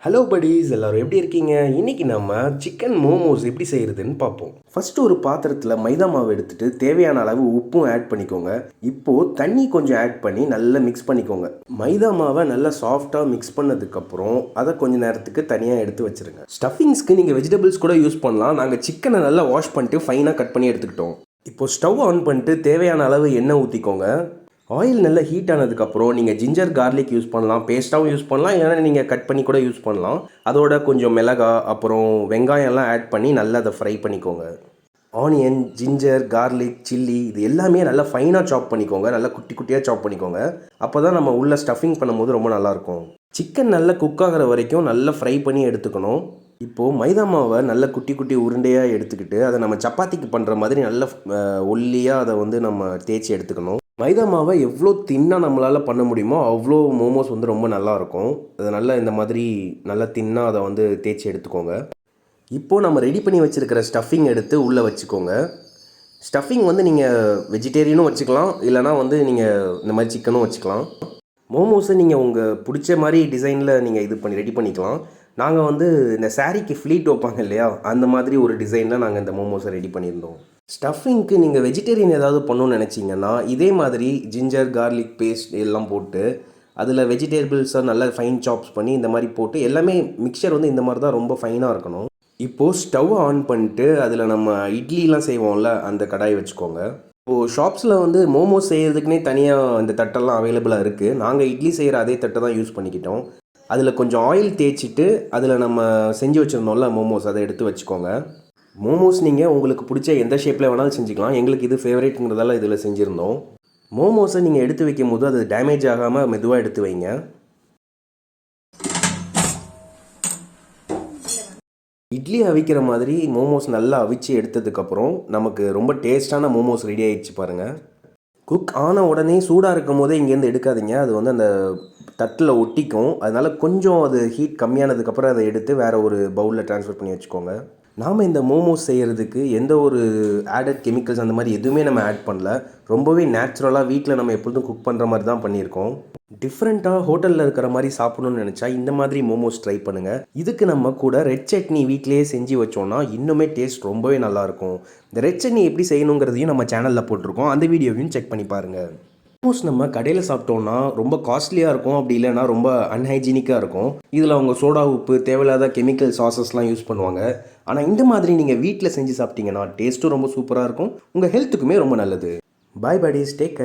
Hello buddies எல்லாரும் எப்படி இருக்கீங்க? இன்னைக்கு நம்ம சிக்கன் மோமோஸ் எப்படி செய்கிறதுன்னு பார்ப்போம். ஃபஸ்ட்டு ஒரு பாத்திரத்தில் மைதா மாவு எடுத்துட்டு தேவையான அளவு உப்பும் ஆட் பண்ணிக்கோங்க. இப்போது தண்ணி கொஞ்சம் ஆட் பண்ணி நல்லா மிக்ஸ் பண்ணிக்கோங்க. மைதா மாவை நல்லா சாஃப்டாக மிக்ஸ் பண்ணதுக்கப்புறம் அதை கொஞ்சம் நேரத்துக்கு தனியாக எடுத்து வச்சுருங்க. ஸ்டஃபிங்ஸ்க்கு நீங்கள் வெஜிடபிள்ஸ் கூட யூஸ் பண்ணலாம். நாங்கள் சிக்கனை நல்லா வாஷ் பண்ணிட்டு ஃபைனாக கட் பண்ணி எடுத்துக்கிட்டோம். இப்போது ஸ்டவ் ஆன் பண்ணிட்டு தேவையான அளவு எண்ணெய் ஊற்றிக்கோங்க. ஆயில் நல்லா ஹீட் ஆனதுக்கப்புறம் நீங்கள் ஜிஞ்சர் கார்லிக் யூஸ் பண்ணலாம், பேஸ்ட்டாகவும் யூஸ் பண்ணலாம், இல்லைனா நீங்கள் கட் பண்ணி கூட யூஸ் பண்ணலாம். அதோட கொஞ்சம் மிளகா அப்புறம் வெங்காயம்லாம் ஆட் பண்ணி நல்லா அதை ஃப்ரை பண்ணிக்கோங்க. ஆனியன், ஜிஞ்சர், கார்லிக், சில்லி இது எல்லாமே நல்லா ஃபைனாக சாப் பண்ணிக்கோங்க. நல்லா குட்டி குட்டியாக சாப் பண்ணிக்கோங்க. அப்போ தான் நம்ம உள்ள ஸ்டஃபிங் பண்ணும்போது ரொம்ப நல்லாயிருக்கும். சிக்கன் நல்லா குக் ஆகிற வரைக்கும் நல்லா ஃப்ரை பண்ணி எடுத்துக்கணும். இப்போது மைதா மாவை நல்லா குட்டி குட்டி உருண்டையாக எடுத்துக்கிட்டு அதை நம்ம சப்பாத்திக்கு பண்ணுற மாதிரி நல்ல ஒல்லியாக அதை வந்து நம்ம தேய்ச்சி எடுத்துக்கணும். மைதா மாவை எவ்வளோ தின்னாக நம்மளால் பண்ண முடியுமோ அவ்வளோ மோமோஸ் வந்து ரொம்ப நல்லாயிருக்கும். அதை நல்லா இந்த மாதிரி நல்லா தின்னாக அதை வந்து தேய்ச்சி எடுத்துக்கோங்க. இப்போது நம்ம ரெடி பண்ணி வச்சுருக்கிற ஸ்டஃபிங் எடுத்து உள்ளே வச்சுக்கோங்க. ஸ்டஃபிங் வந்து நீங்கள் வெஜிடேரியனும் வச்சுக்கலாம், இல்லைனா வந்து நீங்கள் இந்த மாதிரி சிக்கனும் வச்சுக்கலாம். மோமோஸை நீங்கள் உங்கள் பிடிச்ச மாதிரி டிசைனில் நீங்கள் இது பண்ணி ரெடி பண்ணிக்கலாம். நாங்கள் வந்து இந்த சாரீக்கு ஃப்ளீட் வைப்பாங்க இல்லையா, அந்த மாதிரி ஒரு டிசைனில் நாங்கள் இந்த மோமோஸை ரெடி பண்ணியிருந்தோம். ஸ்டஃபிங்க்கு நீங்கள் வெஜிடேரியன் ஏதாவது பண்ணணும்னு நினச்சிங்கன்னா இதே மாதிரி ஜிஞ்சர் கார்லிக் பேஸ்ட் எல்லாம் போட்டு அதில் வெஜிடேபிள்ஸை நல்லா ஃபைன் சாப்ஸ் பண்ணி இந்த மாதிரி போட்டு எல்லாமே மிக்சர் வந்து இந்த மாதிரி தான் ரொம்ப ஃபைனாக இருக்கணும். இப்போது ஸ்டவ் ஆன் பண்ணிட்டு அதில் நம்ம இட்லிலாம் செய்வோம்ல அந்த கடாய் வச்சுக்கோங்க. இப்போது ஷாப்ஸில் வந்து மோமோஸ் செய்கிறதுக்குனே தனியாக இந்த தட்டெல்லாம் அவைலபிளாக இருக்குது. நாங்கள் இட்லி செய்கிற அதே தட்டை தான் யூஸ் பண்ணிக்கிட்டோம். அதில் கொஞ்சம் ஆயில் தேய்ச்சிட்டு அதில் நம்ம செஞ்சு வச்சுருந்தோம்ல மோமோஸ் அதை எடுத்து வச்சுக்கோங்க. மோமோஸ் நீங்கள் உங்களுக்கு பிடிச்ச எந்த ஷேப்பில் வேணாலும் செஞ்சுக்கலாம். எங்களுக்கு இது ஃபேவரேட்டுங்கிறதால இதில் செஞ்சுருந்தோம். மோமோஸை நீங்கள் எடுத்து வைக்கும் போது அது டேமேஜ் ஆகாமல் மெதுவாக எடுத்து வைங்க. இட்லி அவிக்கிற மாதிரி மோமோஸ் நல்லா அவிச்சு எடுத்ததுக்கப்புறம் நமக்கு ரொம்ப டேஸ்டான மோமோஸ் ரெடி ஆகிடுச்சு பாருங்கள். குக் ஆன உடனே சூடாக இருக்கும் போதே இங்கேருந்து எடுக்காதீங்க. அது வந்து அந்த தட்டில் ஒட்டிக்கும். அதனால் கொஞ்சம் அது ஹீட் கம்மியானதுக்கப்புறம் அதை எடுத்து வேறு ஒரு பவுலில் ட்ரான்ஸ்ஃபர் பண்ணி வச்சுக்கோங்க. நாம் இந்த மோமோஸ் செய்கிறதுக்கு எந்த ஒரு ஆடட் கெமிக்கல்ஸ் அந்த மாதிரி எதுவுமே நம்ம ஆட் பண்ணல. ரொம்பவே நேச்சுரலாக வீட்டில் நம்ம எப்பொழுதும் குக் பண்ணுற மாதிரி தான் பண்ணியிருக்கோம். டிஃப்ரெண்ட்டாக ஹோட்டலில் இருக்கிற மாதிரி சாப்பிடணும்னு நினச்சா இந்த மாதிரி மோமோஸ் ட்ரை பண்ணுங்கள். இதுக்கு நம்ம கூட ரெட் சட்னி வீட்டிலேயே செஞ்சு வச்சோன்னா இன்னுமே டேஸ்ட் ரொம்பவே நல்லாயிருக்கும். இந்த ரெட் சட்னி எப்படி செய்யணுங்கிறதையும் நம்ம சேனலில் போட்டிருக்கோம். அந்த வீடியோவையும் செக் பண்ணி பாருங்கள். மோமோஸ் நம்ம கடையில் சாப்பிட்டோன்னா ரொம்ப காஸ்ட்லியாக இருக்கும், அப்படி இல்லைன்னா ரொம்ப அன்ஹைஜீனிக்காக இருக்கும். இதில் அவங்க சோடா உப்பு தேவையில்லாத கெமிக்கல் சாசஸ்லாம் யூஸ் பண்ணுவாங்க. ஆனால் இந்த மாதிரி நீங்கள் வீட்டில் செஞ்சு சாப்பிட்டீங்கன்னா டேஸ்ட்டும் ரொம்ப சூப்பராக இருக்கும், உங்கள் ஹெல்த்துக்குமே ரொம்ப நல்லது. பாய் பாடிஸ், டேக் கேர்.